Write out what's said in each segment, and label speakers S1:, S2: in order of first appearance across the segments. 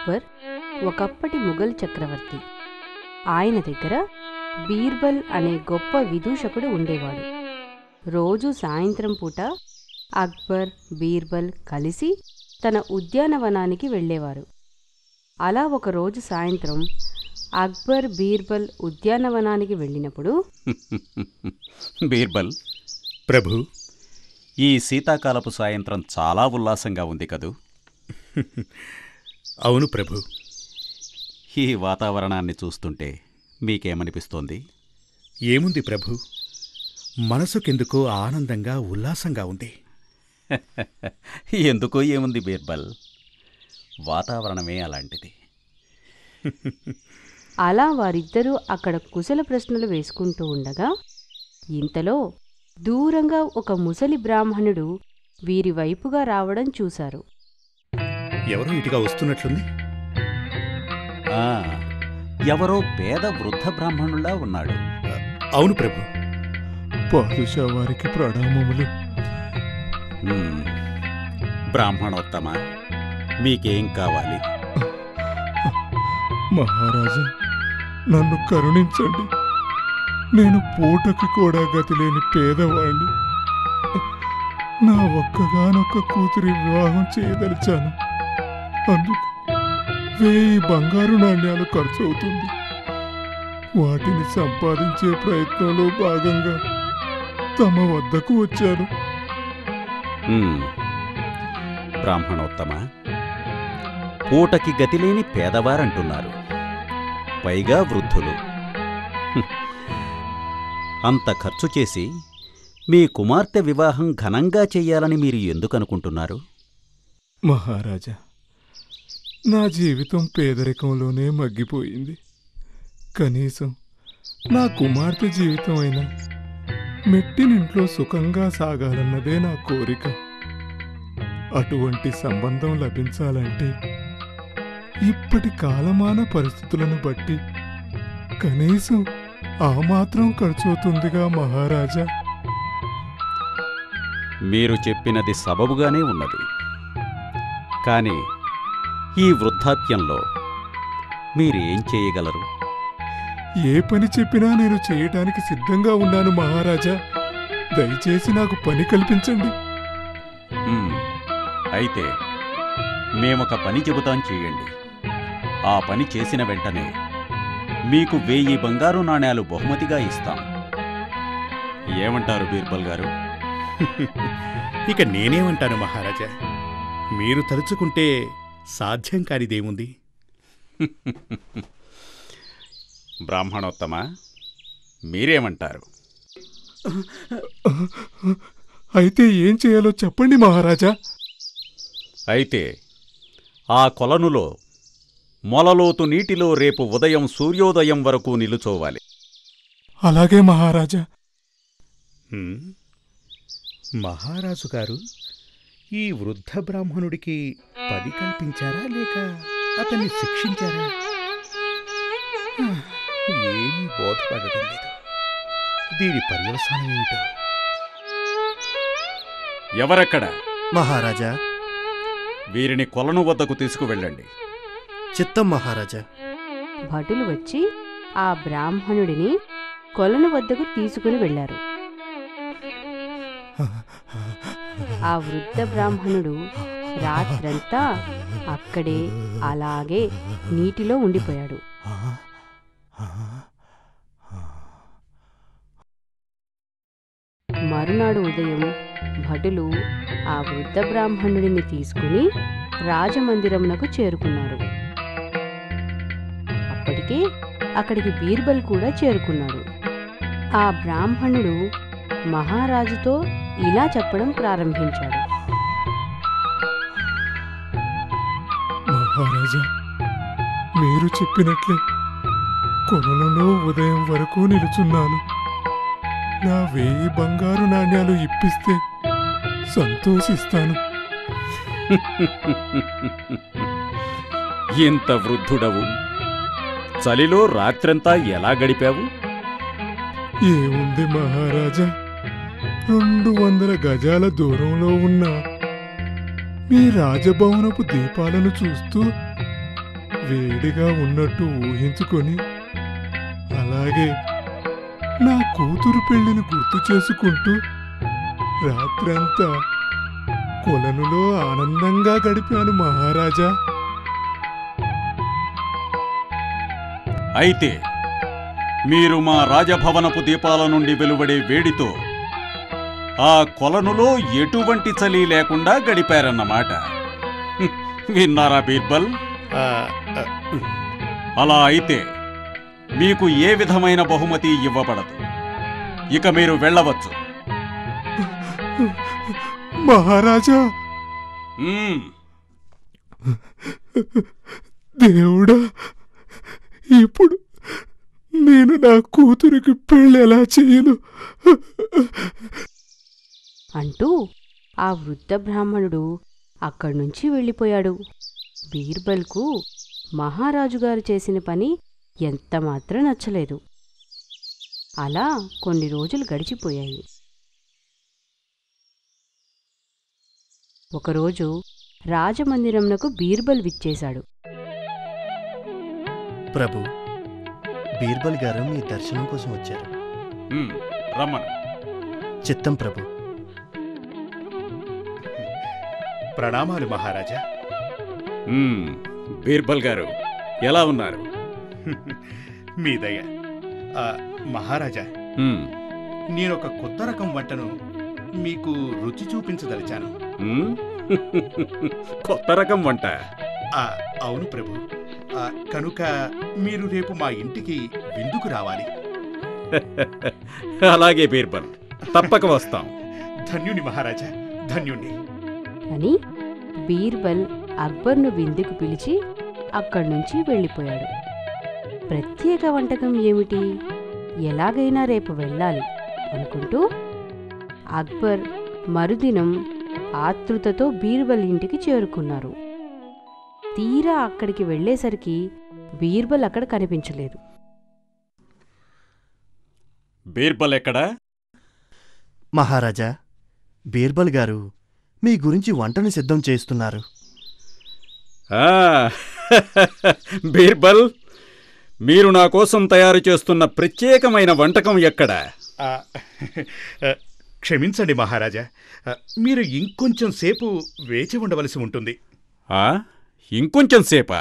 S1: అక్బర్ ఒకప్పటి ముఘల్ చక్రవర్తి. ఆయన దగ్గర బీర్బల్ అనే గొప్ప విదూషకుడు ఉండేవాడు. రోజూ సాయంత్రం పూట అక్బర్, బీర్బల్ కలిసి తన ఉద్యానవనానికి వెళ్ళేవారు. అలా ఒకరోజు సాయంత్రం అక్బర్, బీర్బల్ ఉద్యానవనానికి వెళ్ళినప్పుడు,
S2: బీర్బల్
S3: ప్రభు,
S2: ఈ శీతాకాలపు సాయంత్రం చాలా ఉల్లాసంగా ఉంది కదూ?
S3: అవును ప్రభు.
S2: ఈ వాతావరణాన్ని చూస్తుంటే మీకేమనిపిస్తోంది?
S3: ఏముంది ప్రభు, మనసుకెందుకో ఆనందంగా ఉల్లాసంగా ఉంది.
S2: ఎందుకో ఏముంది బీర్బల్, వాతావరణమే అలాంటిది.
S1: అలా వారిద్దరూ అక్కడ కుశల ప్రశ్నలు వేసుకుంటూ ఉండగా ఇంతలో దూరంగా ఒక ముసలి బ్రాహ్మణుడు వీరి వైపుగా రావడం చూశారు.
S3: ఎవరో ఇటుగా వస్తున్నట్లుంది.
S2: ఎవరో పేద వృద్ధ బ్రాహ్మణుల్లా ఉన్నాడు.
S3: అవును ప్రభు.
S4: పాదుషా వారికి ప్రణామములు.
S2: బ్రాహ్మణోత్తమ, మీకేం కావాలి?
S4: మహారాజా, నన్ను కరుణించండి. నేను పూటకి కూడా గతిలేని పేదవాణ్ణి. నా ఒక్కగానొక్క కూతురి వివాహం చేయదలిచాను. అందుకు 1000 బంగారు నాణ్యాలు ఖర్చు అవుతుంది. వాటిని సంపాదించే ప్రయత్నంలో భాగంగా తమ వద్దకు వచ్చాను.
S2: బ్రాహ్మణోత్తమ, పూటకి గతిలేని పేదవారంటున్నారు, పైగా వృద్ధులు. అంత ఖర్చు చేసి మీ కుమార్తె వివాహం ఘనంగా చెయ్యాలని మీరు ఎందుకనుకుంటున్నారు?
S4: మహారాజా, నా జీవితం పేదరికంలోనే మగ్గిపోయింది. కనీసం నా కుమార్తె జీవితం అయినా మెట్టినింట్లో సుఖంగా సాగాలన్నదే నా కోరిక. అటువంటి సంబంధం లభించాలంటే ఇప్పటి కాలమాన పరిస్థితులను బట్టి కనీసం ఆ మాత్రం ఖర్చవుతుందిగా మహారాజా.
S2: మీరు చెప్పినది సబబుగానే ఉన్నది. కానీ ఈ వృద్ధాప్యంలో మీరేం చేయగలరు?
S4: ఏ పని చెప్పినా నేను చేయటానికి సిద్ధంగా ఉన్నాను మహారాజా. దయచేసి నాకు పని కల్పించండి.
S2: అయితే మేమొక పని చెబుతాం, చేయండి. ఆ పని చేసిన వెంటనే మీకు 1000 బంగారు నాణ్యాలు బహుమతిగా ఇస్తాం. ఏమంటారు బీర్బల్ గారు?
S3: ఇక నేనేమంటాను మహారాజా, మీరు తలుచుకుంటే సాధ్యం కానిదేముంది.
S2: బ్రాహ్మణోత్తమ, మీరేమంటారు?
S4: అయితే ఏం చేయాలో చెప్పండి మహారాజా.
S2: అయితే ఆ కొలనులో మొలలోతు నీటిలో రేపు ఉదయం సూర్యోదయం వరకు నిలుచోవాలి.
S4: అలాగే మహారాజా.
S3: మహారాజు గారు, ఈ వృద్ధ బ్రాహ్మణుడికి పని కల్పించారా లేక అతన్ని శిక్షించారా? ఏమీ బోధపడటం లేదు. దీని పర్యవసానం ఏమిటో?
S2: ఎవరక్కడ?
S5: మహారాజా.
S2: వీరిని కొలను వద్దకు తీసుకువెళ్ళండి.
S5: చిత్తం మహారాజా.
S1: భటులు వచ్చి ఆ బ్రాహ్మణుడిని కొలను వద్దకు తీసుకుని వెళ్లారు. ఆ వృద్ధ బ్రాహ్మణుడు రాత్రంతా అక్కడే అలాగే నీటిలో ఉండిపోయాడు. మరునాడు ఉదయం భటులు ఆ వృద్ధ బ్రాహ్మణుడిని తీసుకుని రాజమందిరమునకు చేరుకున్నారు. అప్పటికే అక్కడికి బీర్బల్ కూడా చేరుకున్నాడు. ఆ బ్రాహ్మణుడు మహారాజుతో ఇలా చెప్పడం ప్రారంభించాడు.
S4: మహారాజా, మీరు చెప్పినట్లే కొలనులో ఉదయం వరకు నిలుచున్నాను. నా 1000 బంగారు నాణ్యాలు ఇప్పిస్తే సంతోషిస్తాను.
S2: ఇంత వృద్ధుడవు, చలిలో రాత్రంతా ఎలా గడిపావు?
S4: ఏముంది మహారాజా, 200 గజాల దూరంలో ఉన్న మీ రాజభవనపు దీపాలను చూస్తూ వేడిగా ఉన్నట్టు ఊహించుకొని అలాగే నా కూతురు పెళ్లిని గుర్తు చేసుకుంటూ రాత్రంతా కొలనులో ఆనందంగా గడిపాను మహారాజా.
S2: అయితే మీరు మా రాజభవనపు దీపాల నుండి వెలువడే వేడితో ఆ కొలనులో ఎటువంటి చలి లేకుండా గడిపారన్నమాట. విన్నారా బీర్బల్? అలా అయితే మీకు ఏ విధమైన బహుమతి ఇవ్వబడదు. ఇక మీరు వెళ్ళవచ్చు.
S4: మహారాజా, దేవుడా, ఇప్పుడు నేను నా కూతురికి పెళ్ళి ఎలా చేయను
S1: అంటూ ఆ వృద్ధ బ్రాహ్మణుడు అక్కడి నుంచి వెళ్ళిపోయాడు. బీర్బల్కు మహారాజుగారు చేసిన పని ఎంతమాత్రం నచ్చలేదు. అలా కొన్ని రోజులు గడిచిపోయాయి. ఒకరోజు రాజమందిరంనకు బీర్బల్ విచ్చేశాడు.
S5: ప్రభు, బీర్బల్ గారు మీ దర్శనం కోసం వచ్చారు.
S2: రమ్మను.
S5: చిత్తం ప్రభు.
S3: ప్రణామాలు మహారాజా.
S2: బీర్బల్ గారు ఎలా ఉన్నారు?
S3: మీ దయ. మహారాజా, నేనొక కొత్త రకం వంటను మీకు రుచి చూపించదలిచాను.
S2: కొత్త రకం వంట?
S3: అవును ప్రభు. కనుక మీరు రేపు మా ఇంటికి విందుకు రావాలి.
S2: అలాగే బీర్బల్, తప్పక వస్తాం.
S3: ధన్యుని మహారాజా, ధన్యుణ్ణి
S1: అని బీర్బల్ అక్బర్ను విందుకు పిలిచి అక్కడి నుంచి వెళ్ళిపోయాడు. ప్రత్యేక వంటకం ఏమిటి, ఎలాగైనా రేపు వెళ్ళాలి అనుకుంటూ అక్బర్ మరుదినం ఆతృతతో బీర్బల్ ఇంటికి చేరుకున్నారు. తీరా అక్కడికి వెళ్లేసరికి బీర్బల్ అక్కడ కనిపించలేదు.
S2: బీర్బల్ ఎక్కడా?
S5: మహారాజా, బీర్బల్ గారు మీ గురించి వంటను సిద్ధం చేస్తున్నారు.
S2: బీర్బల్, మీరు నా కోసం తయారు చేస్తున్న ప్రత్యేకమైన వంటకం ఎక్కడా?
S3: క్షమించండి మహారాజా, మీరు ఇంకొంచెం సేపు వేచి ఉండవలసి ఉంటుంది.
S2: ఇంకొంచెం సేపా?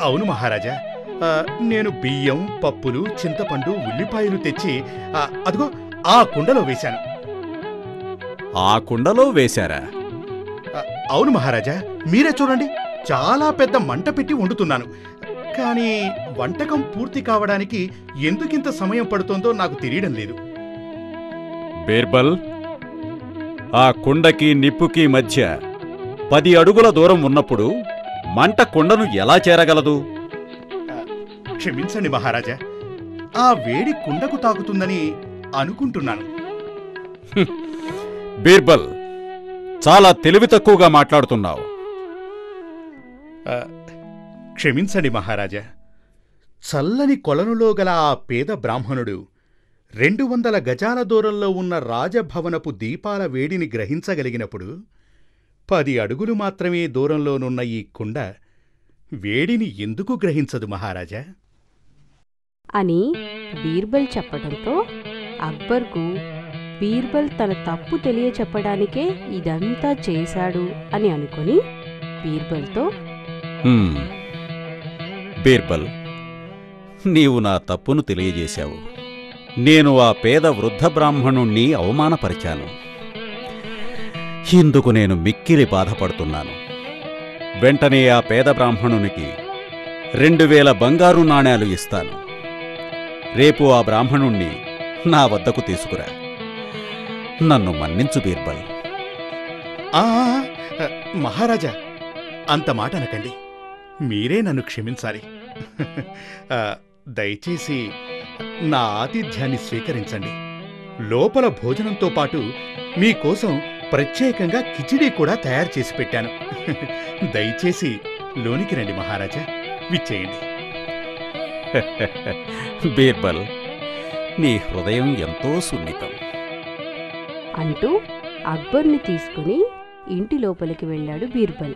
S3: అవును మహారాజా, నేను బియ్యం, పప్పులు, చింతపండు, ఉల్లిపాయలు తెచ్చి అదిగో ఆ కుండలో వేశాను.
S2: ఆ కుండలో వేశారా?
S3: అవును మహారాజా, మీరే చూడండి, చాలా పెద్ద మంట పెట్టి వండుతున్నాను. కానీ వంటకం పూర్తి కావడానికి ఎందుకింత సమయం పడుతోందో నాకు తెలియడం లేదు.
S2: బీర్బల్, ఆ కుండకి నిప్పుకి మధ్య 10 అడుగుల దూరం ఉన్నప్పుడు మంట కుండను ఎలా చేరగలదు?
S3: క్షమించండి మహారాజా, ఆ వేడి కుండకు తాకుతుందని అనుకుంటున్నాను.
S2: బీర్బల్, చాలా తెలివి తక్కువగా మాట్లాడుతున్నావు.
S3: క్షమించండి మహారాజా, చల్లని కొలనులో గల ఆ పేద బ్రాహ్మణుడు 200 గజాల దూరంలో ఉన్న రాజభవనపు దీపాల వేడిని గ్రహించగలిగినప్పుడు 10 అడుగులు మాత్రమే దూరంలోనున్న ఈ కుండ వేడిని ఎందుకు గ్రహించదు మహారాజా?
S1: అని బీర్బల్ చెప్పడంతో అక్బర్కు బీర్బల్ తన తప్పు తెలియచెప్పడానికే ఇదంతా చేశాడు అని అనుకుని బీర్బల్తో,
S2: బీర్బల్, నీవు నా తప్పును తెలియజేశావు. నేను ఆ పేద వృద్ధ బ్రాహ్మణుణ్ణి అవమానపరిచాను. ఇందుకు నేను మిక్కిలి బాధపడుతున్నాను. వెంటనే ఆ పేద బ్రాహ్మణునికి 2000 బంగారు నాణేలు ఇస్తాను. రేపు ఆ బ్రాహ్మణుణ్ణి నా వద్దకు తీసుకురా. నన్ను మన్నించు బీర్బల్.
S3: మహారాజా, అంత మాట అనకండి. మీరే నన్ను క్షమించాలి. దయచేసి నా ఆతిథ్యాన్ని స్వీకరించండి. లోపల భోజనంతో పాటు మీకోసం ప్రత్యేకంగా కిచిడీ కూడా తయారు చేసి పెట్టాను. దయచేసి లోనికి రండి మహారాజా, విచ్చేయండి.
S2: బీర్బల్, నీ హృదయం ఎంతో సున్నితం
S1: అంటూ అక్బర్ని తీసుకుని ఇంటి లోపలికి వెళ్ళాడు బీర్బల్.